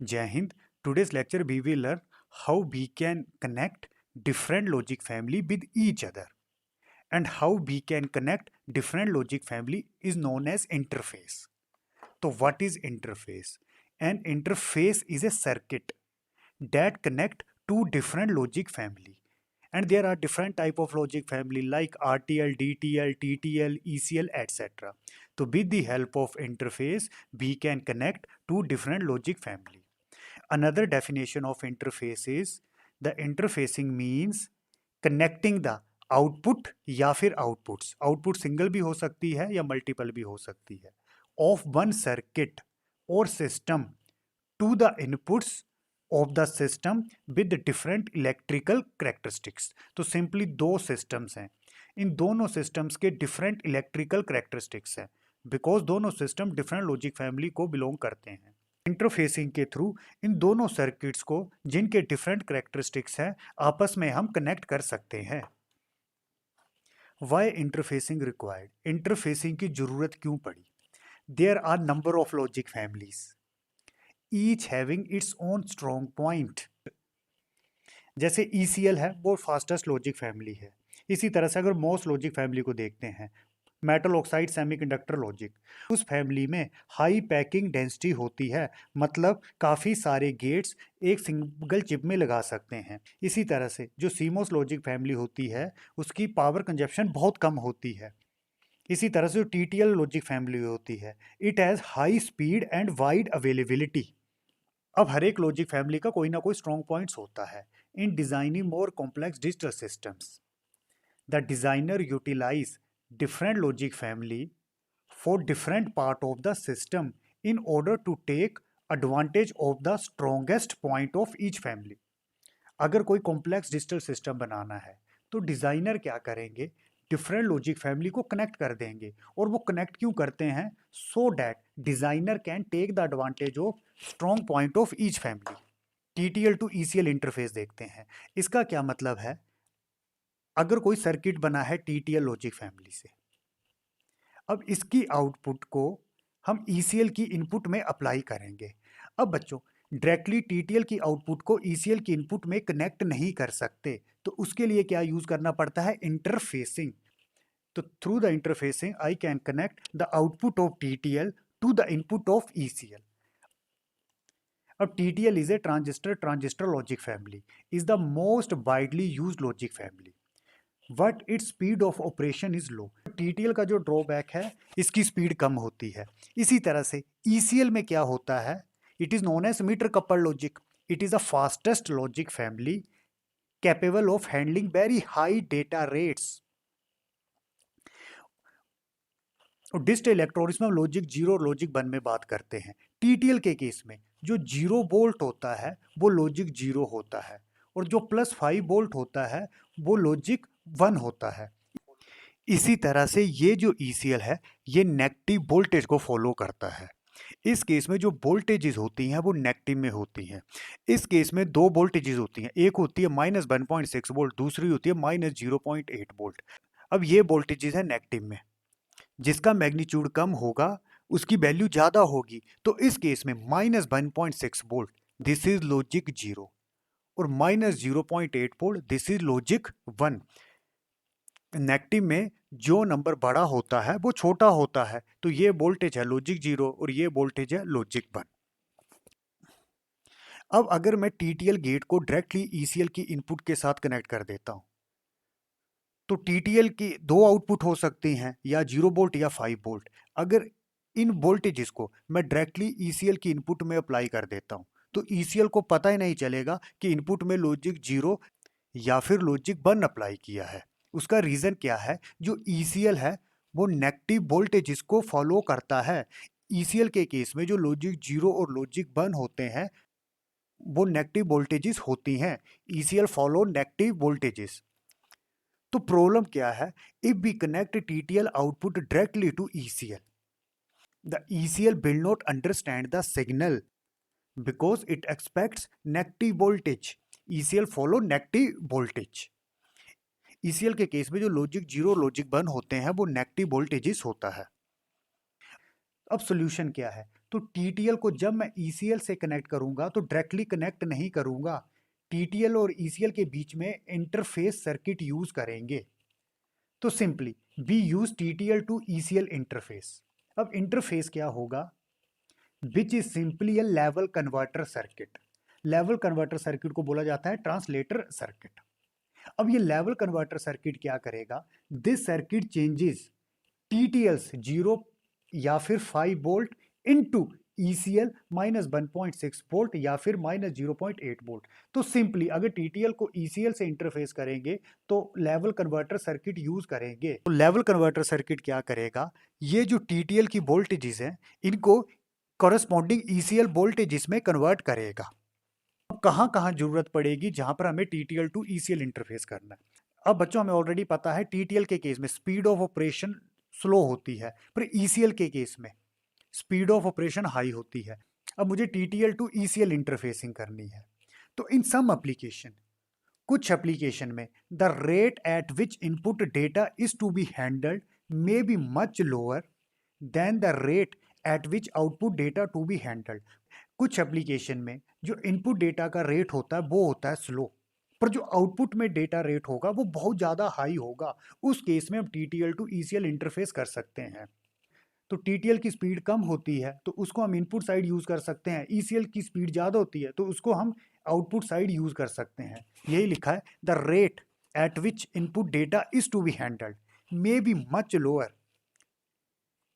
Jai Hind. Today's lecture we will learn how we can connect different logic family with each other, and how we can connect different logic family is known as interface. So what is interface? An interface is a circuit that connect two different logic family, and there are different type of logic family like RTL, DTL, TTL, ECL, etc. So with the help of interface we can connect two different logic family. Another definition of interface is the interfacing means connecting the output या फिर outputs, output single भी हो सकती है या multiple भी हो सकती है, ऑफ वन सर्किट और system to the inputs of the system with different electrical characteristics. तो सिंपली दो सिस्टम्स हैं, इन दोनों सिस्टम्स के डिफरेंट इलेक्ट्रिकल करेक्टरिस्टिक्स हैं बिकॉज दोनों सिस्टम डिफरेंट लॉजिक फैमिली को बिलोंग करते हैं. इंटरफेसिंग के थ्रू इन दोनों सर्किट्स को जिनके डिफरेंट करेक्टरिस्टिक्स हैं आपस में हम कनेक्ट कर सकते हैं. Y interfacing required? इंटरफेसिंग की जरूरत क्यों पड़ी? There are number of logic families each having its own strong point. जैसे ECL है वो फास्टेस्ट लॉजिक फैमिली है. इसी तरह से अगर मोस्ट लॉजिक फैमिली को देखते हैं, मेटल ऑक्साइड सेमीकंडक्टर लॉजिक, उस फैमिली में हाई पैकिंग डेंसिटी होती है, मतलब काफ़ी सारे गेट्स एक सिंगल चिप में लगा सकते हैं. इसी तरह से जो सीमोस लॉजिक फैमिली होती है उसकी पावर कंजप्शन बहुत कम होती है. इसी तरह से जो TTL लॉजिक फैमिली होती है it has high speed and wide availability. अब हर एक लॉजिक फैमिली का कोई ना कोई स्ट्रॉन्ग पॉइंट्स होता है. In designing more complex digital systems the designer utilize different logic family for different part of the system in order to take advantage of the strongest point of each family. अगर कोई complex digital system बनाना है तो designer क्या करेंगे, different logic family को connect कर देंगे. और वो कनेक्ट क्यों करते हैं? So that designer can take the advantage of strong point of each family. TTL to ECL interface देखते हैं. इसका क्या मतलब है? अगर कोई सर्किट बना है TTL लॉजिक फैमिली से, अब इसकी आउटपुट को हम ECL की इनपुट में अप्लाई करेंगे. अब बच्चों डायरेक्टली TTL की आउटपुट को ECL की इनपुट में कनेक्ट नहीं कर सकते, तो उसके लिए क्या यूज करना पड़ता है? इंटरफेसिंग. तो through the interfacing I can connect the output of TTL to the input of ECL. अब TTL is a transistor logic family, is the most widely used logic family, but its speed of operation is low. TTL का जो drawback है इसकी speed कम होती है. इसी तरह से ECL में क्या होता है? It is known as emitter coupled logic. It is the fastest logic family capable of handling very high data rates. Digital electronics में हम लॉजिक 0 और लॉजिक 1 में बात करते हैं. TTL के केस में जो 0 वोल्ट होता है वो लॉजिक 0 होता है, और जो +5 वोल्ट होता है वो लॉजिक 1 होता है. इसी तरह से ये जो ECL है ये नेगेटिव वोल्टेज को फॉलो करता है. इस केस में जो वोल्टेजेस होती हैं वो नेगेटिव में होती हैं. इस केस में दो वोल्टेजेस होती हैं, एक होती है -1.6 वोल्ट, दूसरी होती है -0.8 वोल्ट. अब ये वोल्टेजेस है नेगेटिव में, जिसका मैग्नीट्यूड कम होगा उसकी वैल्यू ज़्यादा होगी. तो इस केस में -1.6 वोल्ट दिस इज लॉजिक 0, और -0.8 volt this is logic 1. Negative में जो नंबर बड़ा होता है वो छोटा होता है, तो ये वोल्टेज है लॉजिक 0 और ये वोल्टेज है लॉजिक 1. अब अगर मैं TTL गेट को डायरेक्टली ECL की इनपुट के साथ कनेक्ट कर देता हूं तो TTL की दो आउटपुट हो सकती हैं, या 0 वोल्ट या 5 वोल्ट. अगर इन वोल्टेजेस को मैं डायरेक्टली ECL की इनपुट में अप्लाई कर देता हूं तो ECL को पता ही नहीं चलेगा कि इनपुट में लॉजिक 0 या फिर लॉजिक 1 अप्लाई किया है. उसका रीज़न क्या है? जो ECL है वो नेगेटिव वोल्टेजेस को फॉलो करता है. ECL के केस में जो लॉजिक 0 और लॉजिक 1 होते हैं वो नेगेटिव वोल्टेजेस होती हैं. ECL follow negative voltages. तो प्रॉब्लम क्या है? If we connect TTL output directly to ECL, the ECL will not understand the signal because it expects negative voltage. ECL follow negative voltage. ECL के case में जो logic 0 logic 1 होते हैं वो negative voltages होता है. अब सोल्यूशन क्या है? तो TTL को जब मैं ECL से कनेक्ट करूंगा तो डायरेक्टली कनेक्ट नहीं करूंगा, TTL और ECL के बीच में इंटरफेस सर्किट यूज करेंगे। तो simply we use TTL to ECL interface. अब इंटरफेस क्या होगा, which is simply a level converter circuit. Level converter circuit को बोला जाता है ट्रांसलेटर सर्किट। अब ये लेवल कन्वर्टर सर्किट क्या करेगा, दिस सर्किट चेंजेस TTLs 0 या फिर 5 volt into ECL minus 1.6 volt या फिर माइनस 0.8 वोल्ट। तो सिंपली अगर TTL को ECL से इंटरफेस करेंगे तो लेवल कन्वर्टर सर्किट यूज करेंगे। तो लेवल कन्वर्टर सर्किट क्या करेगा, ये जो TTL की वोल्टेजेस हैं इनको कॉरेस्पॉन्डिंग ECL वोल्टेजेस में कन्वर्ट करेगा। अब कहाँ कहाँ जरूरत पड़ेगी जहां पर हमें TTL टू ECL इंटरफेस करना है। अब बच्चों हमें ऑलरेडी पता है TTL के केस में स्पीड ऑफ ऑपरेशन स्लो होती है, पर ECL के केस में स्पीड ऑफ ऑपरेशन हाई होती है। अब मुझे TTL टू ECL इंटरफेसिंग करनी है। तो इन सम एप्लीकेशन, कुछ एप्लीकेशन में the rate at which input data is to be handled may be much lower than the rate at which output data to be handled. कुछ application में जो input data का rate होता है वो होता है स्लो, पर जो आउटपुट में डेटा रेट होगा वो बहुत ज़्यादा हाई होगा। उस केस में हम TTL टू ECL इंटरफेस कर सकते हैं। तो TTL की स्पीड कम होती है तो उसको हम इनपुट साइड यूज़ कर सकते हैं, ECL की स्पीड ज़्यादा होती है तो उसको हम आउटपुट साइड यूज़ कर सकते हैं। यही लिखा है, the rate at which input data is to be handled may be much lower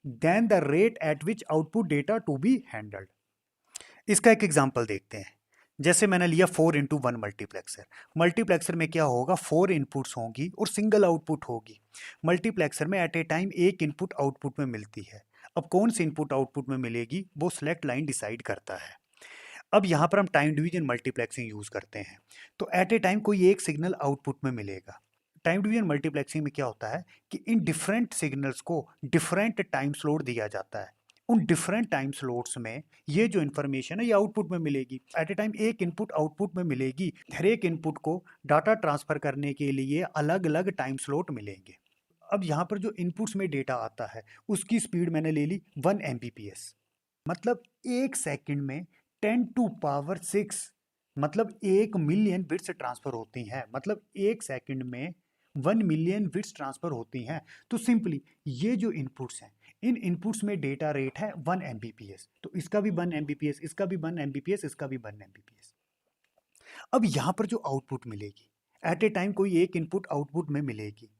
than the rate at which output data to be handled. इसका एक एग्जांपल देखते हैं। जैसे मैंने लिया 4x1 मल्टीप्लेक्सर। मल्टीप्लेक्सर में क्या होगा, 4 इनपुट्स होंगी और सिंगल आउटपुट होगी। मल्टीप्लेक्सर में एट ए टाइम एक इनपुट आउटपुट में मिलती है। अब कौन सी इनपुट आउटपुट में मिलेगी वो सिलेक्ट लाइन डिसाइड करता है। अब यहाँ पर हम टाइम डिवीजन मल्टीप्लेक्सिंग यूज करते हैं, तो एट ए टाइम कोई एक सिग्नल आउटपुट में मिलेगा। टाइम डिवीजन मल्टीप्लेक्सिंग में क्या होता है कि इन डिफरेंट सिग्नल्स को डिफरेंट टाइम स्लॉट दिया जाता है। उन डिफरेंट टाइम स्लॉट्स में ये जो इन्फॉर्मेशन है ये आउटपुट में मिलेगी। एट ए टाइम एक इनपुट आउटपुट में मिलेगी। हर एक इनपुट को डाटा ट्रांसफर करने के लिए अलग अलग टाइम स्लॉट मिलेंगे। अब यहाँ पर जो इनपुट्स में डेटा आता है उसकी स्पीड मैंने ले ली 1 Mbps, मतलब एक सेकंड में 10 टू पावर 6, मतलब 1 मिलियन बिट्स ट्रांसफर होती हैं। मतलब एक सेकंड में 1 मिलियन बिट्स ट्रांसफर होती हैं। तो सिंपली ये जो इनपुट्स हैं इन इनपुट्स में डेटा रेट है 1 Mbps, तो इसका भी 1 Mbps, इसका भी 1 Mbps, इसका भी 1 Mbps। अब यहां पर जो आउटपुट मिलेगी एट ए टाइम कोई एक इनपुट आउटपुट में मिलेगी।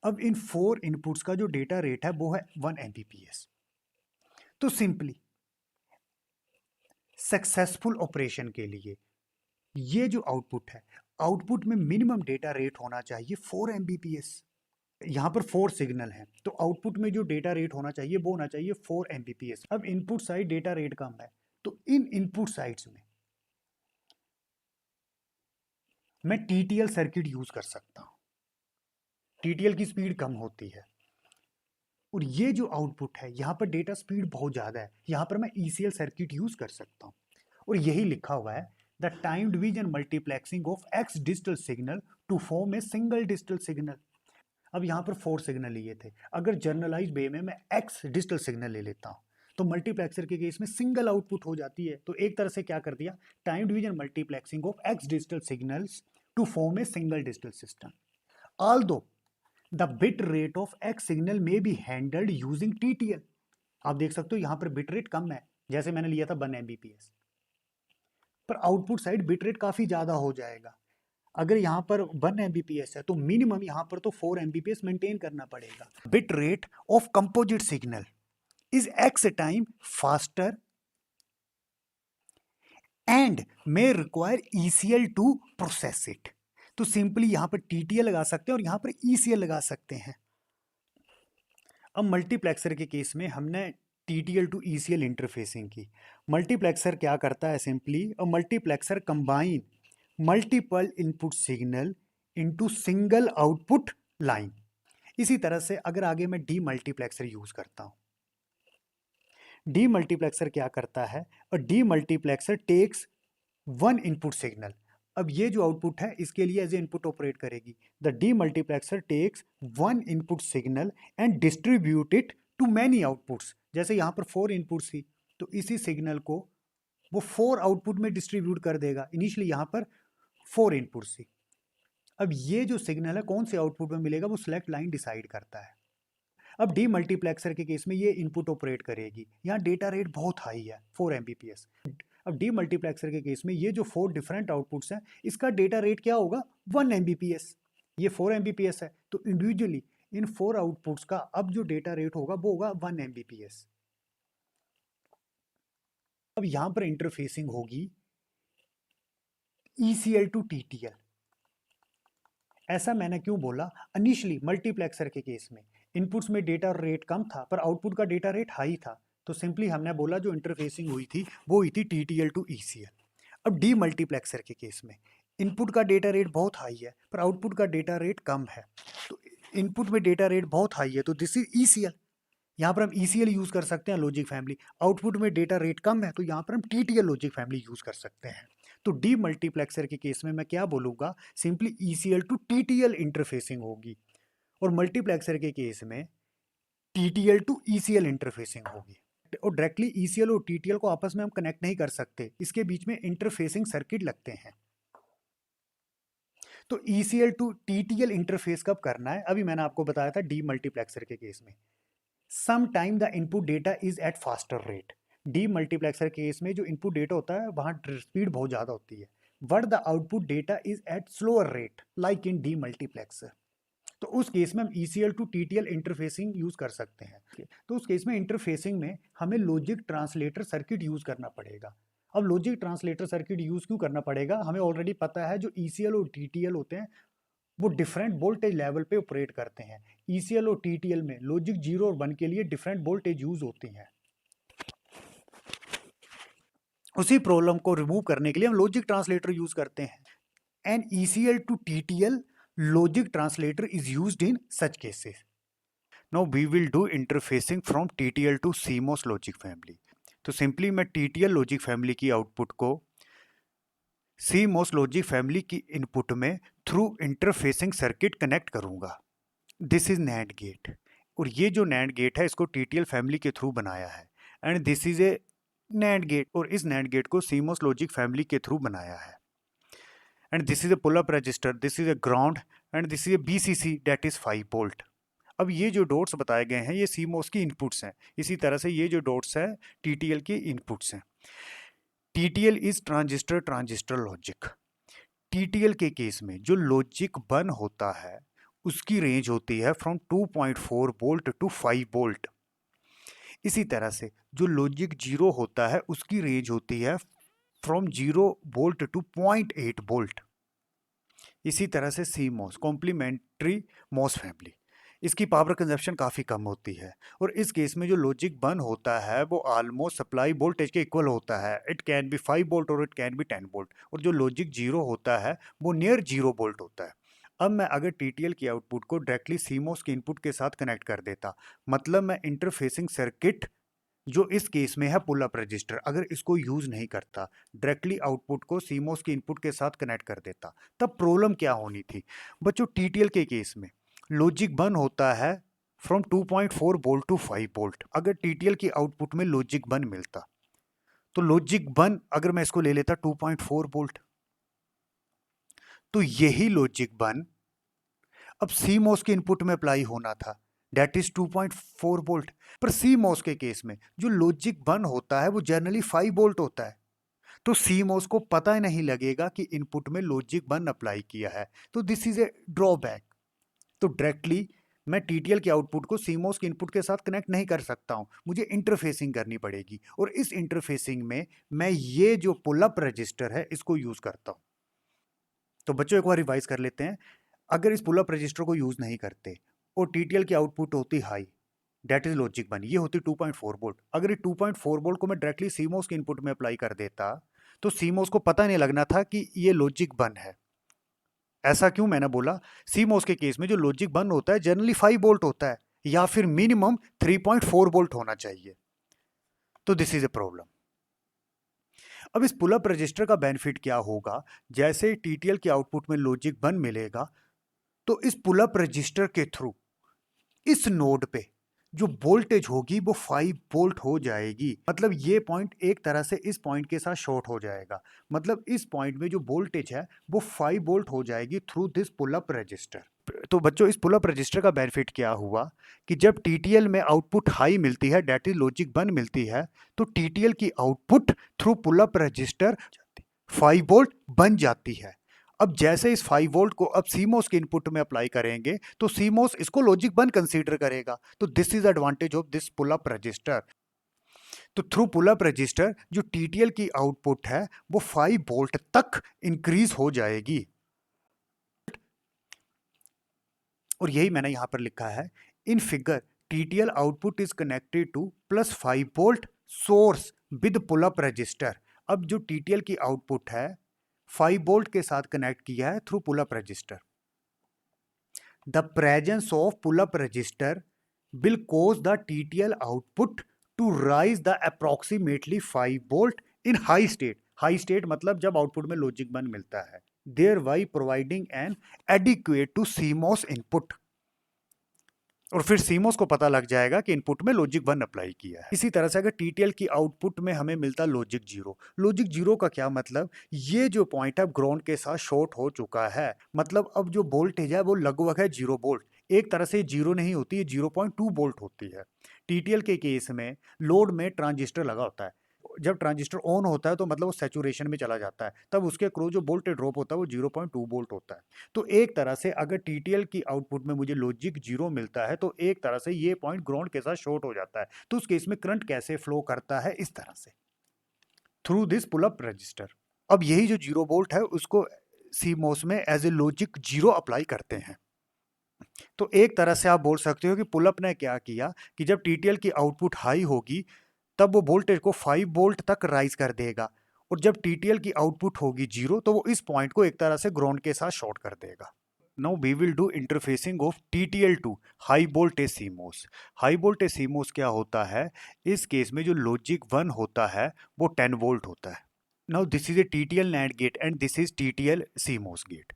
अब इन 4 इनपुट्स का जो डेटा रेट है वो है 1 Mbps। तो सिंपली सक्सेसफुल ऑपरेशन के लिए ये जो आउटपुट है, आउटपुट में मिनिमम डेटा रेट होना चाहिए 4 Mbps। यहाँ पर 4 सिग्नल हैं तो आउटपुट में जो डेटा रेट होना चाहिए वो होना चाहिए 4 Mbps। अब इनपुट साइड डेटा रेट कम है तो इन इनपुट साइड्स में मैं TTL सर्किट यूज कर सकता हूँ। TTL की स्पीड कम होती है और ये जो आउटपुट है यहाँ पर डेटा स्पीड बहुत ज़्यादा है, यहाँ पर मैं ECL सर्किट यूज कर सकता हूँ। और यही लिखा हुआ है, the time division multiplexing of X digital signal to form a single digital signal. अब यहाँ पर 4 सिग्नल लिए थे, अगर जर्नलाइज वे में मैं X डिजिटल सिग्नल ले लेता हूँ तो मल्टीप्लेक्सर के केस में सिंगल आउटपुट हो जाती है। तो एक तरह से क्या कर दिया, time division multiplexing of X digital signals to form a single digital system. Although the bit rate of X signal may be handled using TTL। आप देख सकते हो यहाँ पर बिट रेट कम है, जैसे मैंने लिया था 1 Mbps, पर आउटपुट साइड बिट रेट काफी ज्यादा हो जाएगा। अगर यहाँ पर 1 Mbps है तो मिनिमम यहाँ पर तो 4 Mbps मेंटेन करना पड़ेगा। Bit rate of composite signal is X time faster and may require ECL to process it. तो सिंपली यहाँ पर TTL लगा सकते हैं और यहाँ पर ECL लगा सकते हैं। अब मल्टीप्लेक्सर के केस में हमने TTL टू ECL इंटरफेसिंग की। मल्टीप्लेक्सर क्या करता है, सिंपली अ multiplexer combine multiple input signal into single output line. इसी तरह से अगर आगे मैं डी मल्टीप्लेक्सर यूज करता हूं, डी मल्टीप्लेक्सर क्या करता है, और demultiplexer takes 1 input signal. अब ये जो आउटपुट है इसके लिए एज ए इनपुट ऑपरेट करेगी। The demultiplexer takes 1 input signal and distribute it to many outputs. जैसे यहाँ पर 4 इनपुट्स थी, तो इसी सिग्नल को वो 4 आउटपुट में डिस्ट्रीब्यूट कर देगा। इनिशियली यहाँ पर 4 इनपुट्स थी। अब ये जो सिग्नल है कौन से आउटपुट में मिलेगा वो सिलेक्ट लाइन डिसाइड करता है। अब डी मल्टीप्लेक्सर के केस में ये इनपुट ऑपरेट करेगी। यहाँ डेटा रेट बहुत हाई है 4 Mbps। अब डी मल्टीप्लेक्सर के केस में ये जो 4 डिफरेंट आउटपुट्स हैं इसका डेटा रेट क्या होगा 1 Mbps। ये 4 Mbps है, तो इंडिविजुअली इन 4 आउटपुट्स का अब जो डेटा रेट होगा वो होगा 1 Mbps। अब यहां पर इंटरफेसिंग होगी ECL टू TTL। ऐसा मैंने क्यों बोला, इनिशियली मल्टीप्लेक्सर के केस में इनपुट्स में डेटा रेट कम था पर आउटपुट का डेटा रेट हाई था, तो सिंपली हमने बोला जो इंटरफेसिंग हुई थी वो हुई थी TTL टू ECL। अब डी मल्टीप्लेक्सर के केस में इनपुट का डेटा रेट बहुत हाई है पर आउटपुट का डेटा रेट कम है, तो इनपुट में डेटा रेट बहुत हाई है तो दिस इज ECL। यहाँ पर हम ECL यूज़ कर सकते हैं लॉजिक फैमिली। आउटपुट में डेटा रेट कम है तो यहाँ पर हम TTL लॉजिक फैमिली यूज़ कर सकते हैं। तो डी मल्टीप्लेक्सर के केस में मैं क्या बोलूँगा, simply ECL to TTL interfacing होगी, और मल्टीप्लेक्सर के केस में TTL टू ECL इंटरफेसिंग होगी। और डायरेक्टली ECL और TTL को आपस में हम कनेक्ट नहीं कर सकते, इसके बीच में इंटरफेसिंग सर्किट लगते हैं। तो ECL टू TTL इंटरफेस कब करना है, अभी मैंने आपको बताया था डी मल्टीप्लेक्सर के केस में some time the input data is at faster rate. Demultiplexer case में जो इनपुट डेटा होता है वहाँ स्पीड बहुत ज़्यादा होती है, but the output data is at slower rate like in demultiplexer. तो उस केस में हम ECL to TTL interfacing use कर सकते हैं। तो उस केस में इंटरफेसिंग में हमें लॉजिक ट्रांसलेटर सर्किट यूज़ करना पड़ेगा। अब लॉजिक ट्रांसलेटर सर्किट यूज़ क्यों करना पड़ेगा, हमें ऑलरेडी पता है जो ECL और TTL होते हैं वो डिफरेंट वोल्टेज लेवल पे ऑपरेट करते हैं। ECL और TTL में लॉजिक 0 और 1 के लिए डिफरेंट वोल्टेज यूज होती हैं। उसी प्रॉब्लम को रिमूव करने के लिए हम लॉजिक ट्रांसलेटर यूज करते हैं। And ECL to TTL logic translator is used in such cases. Now we will do interfacing from TTL to CMOS logic family. तो सिंपली मैं TTL लॉजिक फैमिली की आउटपुट को CMOS लॉजिक फैमिली की input में through interfacing circuit connect करूंगा। This is NAND gate, और ये जो NAND गेट है इसको TTL फैमिली के थ्रू बनाया है। And this is a NAND gate, और इस NAND गेट को CMOS लॉजिक फैमिली के थ्रू बनाया है। And this is a pull up resistor, this is a ground, and this is a BCC that is 5 volt. अब ये जो dots बताए गए हैं ये CMOS की इनपुट्स हैं, इसी तरह से ये जो डॉट्स है TTL की इनपुट्स हैं। TTL is transistor transistor logic. TTL के केस में जो लॉजिक बन होता है उसकी रेंज होती है फ्रॉम 2.4 वोल्ट टू 5 वोल्ट। इसी तरह से जो लॉजिक 0 होता है उसकी रेंज होती है फ्रॉम 0 वोल्ट टू 0.8 वोल्ट। इसी तरह से CMOS कॉम्प्लीमेंट्री MOS फैमिली, इसकी पावर कंजप्शन काफ़ी कम होती है, और इस केस में जो लॉजिक बन होता है वो ऑलमोस्ट सप्लाई वोल्टेज के इक्वल होता है। इट कैन बी 5 वोल्ट और इट कैन बी 10 वोल्ट, और जो लॉजिक 0 होता है वो नियर 0 वोल्ट होता है। अब मैं अगर TTL की आउटपुट को डायरेक्टली CMOS के इनपुट के साथ कनेक्ट कर देता, मतलब मैं इंटरफेसिंग सर्किट जो इस केस में है पुल अप रजिस्टर, अगर इसको यूज नहीं करता, डायरेक्टली आउटपुट को CMOS के इनपुट के साथ कनेक्ट कर देता, तब प्रॉब्लम क्या होनी थी बच्चों। TTL के केस में लॉजिक बन होता है फ्रॉम 2.4 वोल्ट टू 5 वोल्ट। अगर TTL की आउटपुट में लॉजिक बन मिलता तो लॉजिक बन अगर मैं इसको ले लेता 2.4 वोल्ट, तो यही लॉजिक बन अब CMOS के इनपुट में अप्लाई होना था, डेट इज 2.4 वोल्ट। पर CMOS के केस में जो लॉजिक बन होता है वो जनरली 5 वोल्ट होता है, तो CMOS को पता ही नहीं लगेगा कि इनपुट में लॉजिक बन अप्लाई किया है, तो दिस इज ए ड्रॉबैक। तो डायरेक्टली मैं TTL के आउटपुट को CMOS के इनपुट के साथ कनेक्ट नहीं कर सकता हूं, मुझे इंटरफेसिंग करनी पड़ेगी, और इस इंटरफेसिंग में मैं ये जो पुल अप रजिस्टर है इसको यूज करता हूं। तो बच्चों एक बार रिवाइज कर लेते हैं। अगर इस पुल अप रजिस्टर को यूज नहीं करते और TTL की आउटपुट होती हाई, डेट इज लॉजिक बन, ये होती 2.4 वोल्ट। अगर ये 2.4 वोल्ट को मैं डायरेक्टली CMOS के इनपुट में अप्लाई कर देता तो CMOS को पता नहीं लगना था कि ये लॉजिक बन है। ऐसा क्यों मैंने बोला, CMOS के केस में जो लॉजिक बन होता है जनरली 5 वोल्ट होता है, या फिर मिनिमम 3.4 वोल्ट होना चाहिए। तो दिस इज ए प्रॉब्लम। अब इस पुल अप रजिस्टर का बेनिफिट क्या होगा, जैसे TTL के आउटपुट में लॉजिक बन मिलेगा तो इस पुल अप रजिस्टर के थ्रू इस नोड पे जो वोल्टेज होगी वो 5 वोल्ट हो जाएगी। मतलब ये पॉइंट एक तरह से इस पॉइंट के साथ शॉर्ट हो जाएगा। मतलब इस पॉइंट में जो वोल्टेज है वो 5 वोल्ट हो जाएगी through this pull up resistor. तो बच्चों इस पुल अप रजिस्टर का बेनिफिट क्या हुआ कि जब टीटीएल में आउटपुट हाई मिलती है, डेट इज लॉजिक 1 मिलती है, तो टीटीएल की output through pull up resistor 5 volt बन जाती है। अब जैसे इस 5 वोल्ट को अब सीमोस के इनपुट में अप्लाई करेंगे तो सीमोस इसको लॉजिक 1 कंसीडर करेगा। तो this is advantage of this pull up resistor. तो थ्रू पुल अप रजिस्टर जो टीटीएल की आउटपुट है वो 5 वोल्ट तक इंक्रीज हो जाएगी। और यही मैंने यहां पर लिखा है in figure TTL output is connected to +5 volt source with pull up resistor. अब जो टीटीएल की आउटपुट है 5 वोल्ट के साथ कनेक्ट किया है through pull up resistor. The presence of pull up resistor will cause the TTL output to rise the approximately 5 volt in high state. High state मतलब जब आउटपुट में लॉजिक 1 मिलता है, thereby providing an adequate to CMOS input. और फिर CMOS को पता लग जाएगा कि इनपुट में लॉजिक 1 अप्लाई किया है। इसी तरह से अगर टीटीएल की आउटपुट में हमें मिलता लॉजिक 0, लॉजिक 0 का क्या मतलब, ये जो पॉइंट है ग्राउंड के साथ शॉर्ट हो चुका है। मतलब अब जो वोल्टेज है वो लगभग है 0 वोल्ट। एक तरह से 0 नहीं होती है, 0.2 वोल्ट होती है। टीटीएल के केस में लोड में ट्रांजिस्टर लगा होता है। जब ट्रांजिस्टर ऑन होता है तो मतलब वो सैचुरेशन में चला जाता है, तब उसके क्रोस जो वोल्टेज ड्रॉप होता है वो 0.2 वोल्ट होता है। तो एक तरह से अगर टीटीएल की आउटपुट में मुझे लॉजिक 0 मिलता है तो एक तरह से ये पॉइंट ग्राउंड के साथ शॉर्ट हो जाता है। तो उस केस में करंट कैसे फ्लो करता है, इस तरह से through this pull up resistor. अब यही जो 0 वोल्ट है उसको सीमोस में एज ए लॉजिक 0 अप्लाई करते हैं। तो एक तरह से आप बोल सकते हो कि पुल अप ने क्या किया कि जब टीटीएल की आउटपुट हाई होगी तब वो वोल्टेज को 5 वोल्ट तक राइज कर देगा, और जब टीटीएल की आउटपुट होगी 0 तो वो इस पॉइंट को एक तरह से ग्राउंड के साथ शॉर्ट कर देगा। Now we will do interfacing of TTL to high voltage CMOS। High voltage CMOS क्या होता है, इस केस में जो लॉजिक 1 होता है वो 10 वोल्ट होता है। Now this is a TTL NAND gate and this is TTL CMOS gate।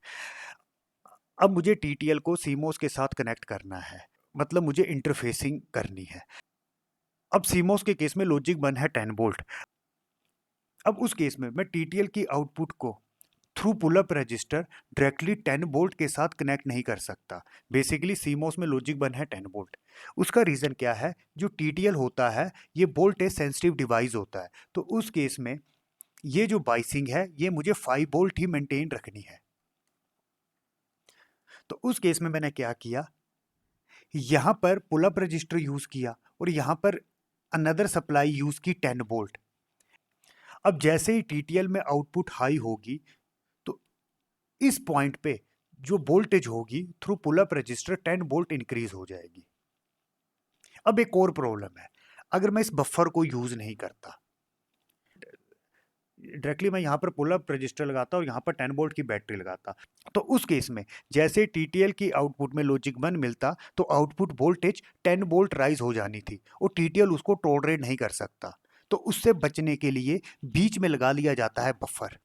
अब मुझे TTL को CMOS के साथ कनेक्ट करना है, मतलब मुझे इंटरफेसिंग करनी है। अब CMOS के केस में लॉजिक 1 है 10 वोल्ट। अब उस केस में मैं TTL की आउटपुट को through pull up resistor directly 10 volt के साथ कनेक्ट नहीं कर सकता। बेसिकली सीमोस में लॉजिक 1 है 10 वोल्ट। उसका रीजन क्या है, जो टीटीएल होता है ये वोल्टेज सेंसिटिव डिवाइस होता है, तो उस केस में ये जो बाइसिंग है ये मुझे 5 वोल्ट ही मेंटेन रखनी है। तो उस केस में मैंने क्या किया, यहां पर पुल अप रजिस्टर यूज किया और यहां पर अनदर सप्लाई यूज की 10 वोल्ट। अब जैसे ही टीटीएल में आउटपुट हाई होगी तो इस पॉइंट पे जो वोल्टेज होगी through pull up resistor 10 volt increase हो जाएगी। अब एक और प्रॉब्लम है, अगर मैं इस बफर को यूज नहीं करता, डायरेक्टली मैं यहां पर पुल अप रजिस्टर लगाता और यहां पर 10 वोल्ट की बैटरी लगाता, तो उस केस में जैसे टीटीएल की आउटपुट में लॉजिक 1 मिलता तो आउटपुट वोल्टेज 10 वोल्ट राइज हो जानी थी और टीटीएल उसको टॉलरेट नहीं कर सकता। तो उससे बचने के लिए बीच में लगा लिया जाता है बफर।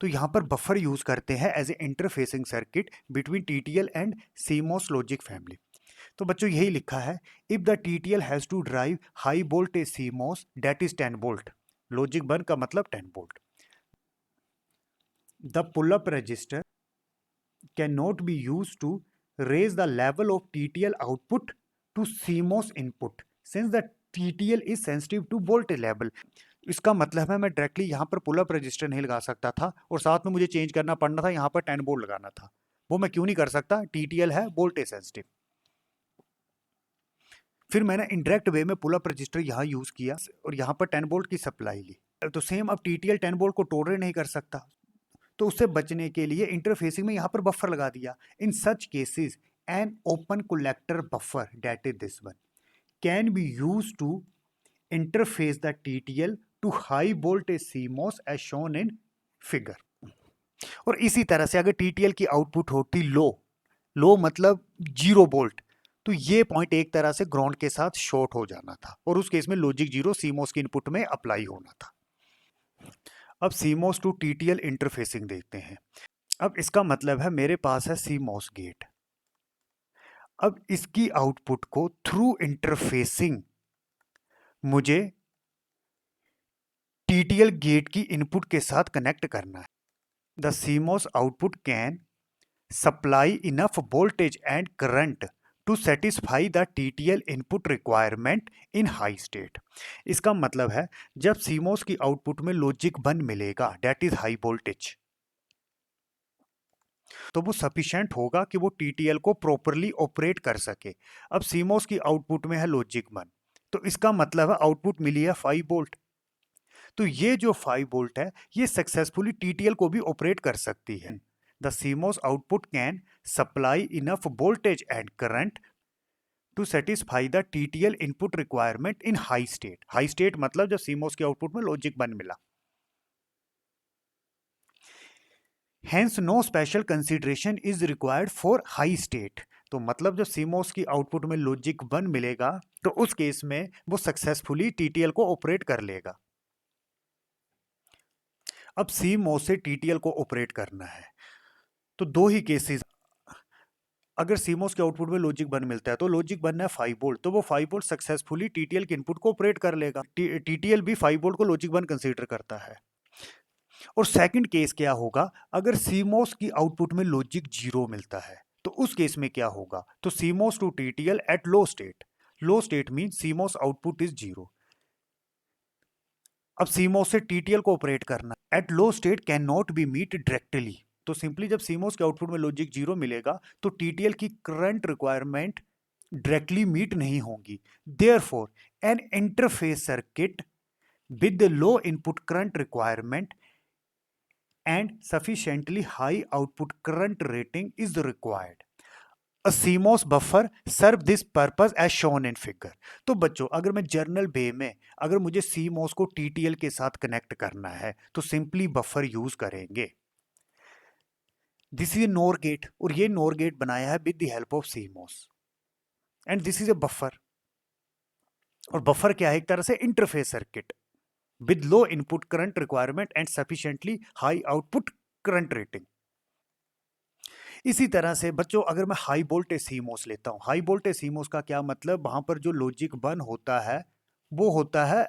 तो यहाँ पर बफर यूज करते हैं as a interfacing circuit between TTL and CMOS logic family. तो बच्चों यही लिखा है, if the TTL has to drive high voltage CMOS that is 10 volt, logic 1 का मतलब 10 volt, the pull up resistor can not be use to raise the level of TTL output to CMOS input since the TTL is sensitive to voltage level। इसका मतलब है मैं directly यहाँ पर पुल up register नहीं लगा सकता था और साथ में मुझे चेंज करना पड़ना था, यहाँ पर 10 वोल्ट लगाना था। वो मैं क्यों नहीं कर सकता, टीटीएल है वोल्टेज सेंसिटिव। फिर मैंने इनडायरेक्ट वे में पुल अप रजिस्टर यहाँ यूज किया और यहाँ पर 10 वोल्ट की सप्लाई ली। तो सेम अब टीटीएल 10 वोल्ट को टॉलरेट नहीं कर सकता, तो उससे बचने के लिए इंटरफेसिंग में यहाँ पर बफर लगा दिया। In such cases an open collector buffer that is this one can be use to interface the TTL to high voltage CMOS as shown in figure। और इसी तरह से अगर TTL की आउटपुट होती लो मतलब 0 वोल्ट, तो ये पॉइंट एक तरह से ग्राउंड के साथ शॉर्ट हो जाना था और उस केस में लॉजिक 0 CMOS के इनपुट में अप्लाई होना था। अब CMOS टू TTL इंटरफेसिंग देखते हैं। अब इसका मतलब है मेरे पास है CMOS गेट। अब इसकी आउटपुट को थ्रू इंटरफेसिंग मुझे TTL गेट की इनपुट के साथ कनेक्ट करना है. The CMOS output can supply enough voltage and current to satisfy the TTL input requirement in high state. इसका मतलब है जब CMOS की आउटपुट में लॉजिक 1 मिलेगा, दैट इज हाई वोल्टेज, तो वो सफिशिएंट होगा कि वो TTL को प्रॉपरली ऑपरेट कर सके. अब CMOS की आउटपुट में है लॉजिक 1, तो इसका मतलब है आउटपुट मिली है 5 वोल्ट. तो ये जो 5 वोल्ट है ये सक्सेसफुली TTL को भी ऑपरेट कर सकती है. The CMOS output can supply enough voltage and current to satisfy the TTL input requirement in high state. High state मतलब जब CMOS के आउटपुट में लॉजिक 1 मिला. Hence no special consideration is required for high state. तो मतलब जब CMOS की output में लॉजिक 1 मिलेगा तो उस केस में वो सक्सेसफुली TTL को ऑपरेट कर लेगा. अब CMOS से TTL को ऑपरेट करना है तो दो ही केसेस. अगर CMOS के आउटपुट में लॉजिक 1 मिलता है तो लॉजिक 1 है 5 वोल्ट, तो वो 5 वोल्ट सक्सेसफुली TTL के इनपुट को ऑपरेट कर लेगा. TTL भी 5 वोल्ट को लॉजिक 1 कंसीडर करता है. और सेकंड केस क्या होगा, अगर CMOS की आउटपुट में लॉजिक 0 मिलता है तो उस केस में क्या होगा, तो CMOS to TTL at low state. Low state mean CMOS output is 0. अब CMOS से TTL को ऑपरेट करना at low state can not be meet directly. तो सिंपली जब CMOS के आउटपुट में लॉजिक 0 मिलेगा तो TTL की करंट रिक्वायरमेंट डायरेक्टली मीट नहीं होंगी. Therefore N interface circuit with the low input current requirement and sufficiently high output current rating is required. A CMOS buffer serve this purpose as shown in figure. तो बच्चों अगर मैं journal वे में अगर मुझे CMOS को TTL के साथ कनेक्ट करना है तो सिंपली बफर यूज करेंगे. This is a NOR gate और ये नोर गेट बनाया है with the help of CMOS and this is a buffer. और बफर क्या है, एक तरह से interface circuit with low input current requirement and sufficiently high output current rating. इसी तरह से बच्चों अगर मैं हाई वोल्टेज CMOS लेता हूं, हाई वोल्टेज CMOS का क्या मतलब, वहां पर जो लॉजिक 1 होता है वो होता है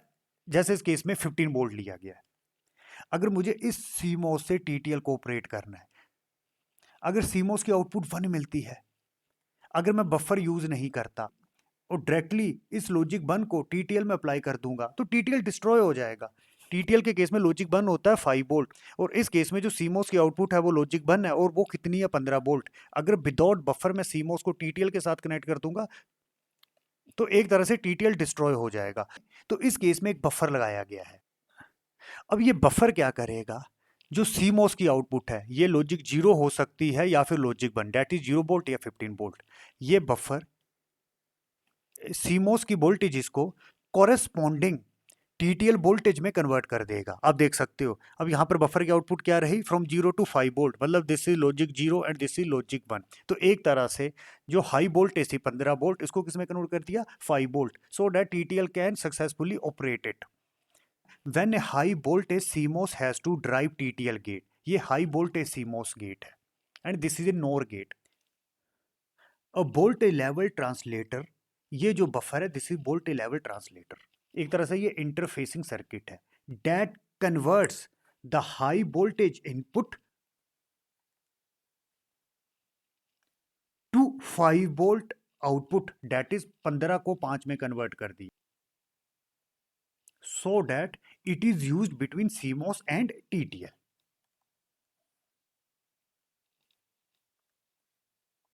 जैसे इस केस में 15 वोल्ट लिया गया है. अगर मुझे इस CMOS से TTL को ऑपरेट करना है, अगर CMOS की आउटपुट 1 मिलती है, अगर मैं बफर यूज नहीं करता और डायरेक्टली इस लॉजिक 1 को TTL में अप्लाई कर दूंगा तो TTL डिस्ट्रॉय हो जाएगा. TTL के केस में लॉजिक 1 होता है 5 वोल्ट और इस केस में जो CMOS की आउटपुट है वो लॉजिक 1 है और वो कितनी है 15 वोल्ट. अगर विदाउट बफर में CMOS को TTL के साथ कनेक्ट कर दूंगा तो एक तरह से TTL डिस्ट्रॉय हो जाएगा. तो इस केस में एक बफर लगाया गया है. अब ये बफर क्या करेगा, जो CMOS की आउटपुट है ये लॉजिक 0 हो सकती है या फिर लॉजिक 1 दैट इज 0 वोल्ट या 15 वोल्ट. ये बफर CMOS की वोल्टेज को कॉरेस्पॉन्डिंग TTL वोल्टेज में कन्वर्ट कर देगा. आप देख सकते हो अब यहां पर बफर की आउटपुट क्या रही, फ्रॉम 0 टू 5 वोल्ट, मतलब this is logic 0 and this is logic 1. तो एक तरह से जो हाई वोल्टेज थी 15 वोल्ट इसको किस में कन्वर्ट कर दिया 5 volt, so that TTL can successfully operate it. When a high voltage CMOS has to drive TTL gate, ये हाई वोल्टेज CMOS गेट है and this is a NOR gate. A voltage level translator, ये जो buffer है this is voltage level translator. एक तरह से ये interfacing circuit है that converts the high voltage input to 5 volt output, that is 15 को 5 में कन्वर्ट कर दी, so that it is used between CMOS and TTL.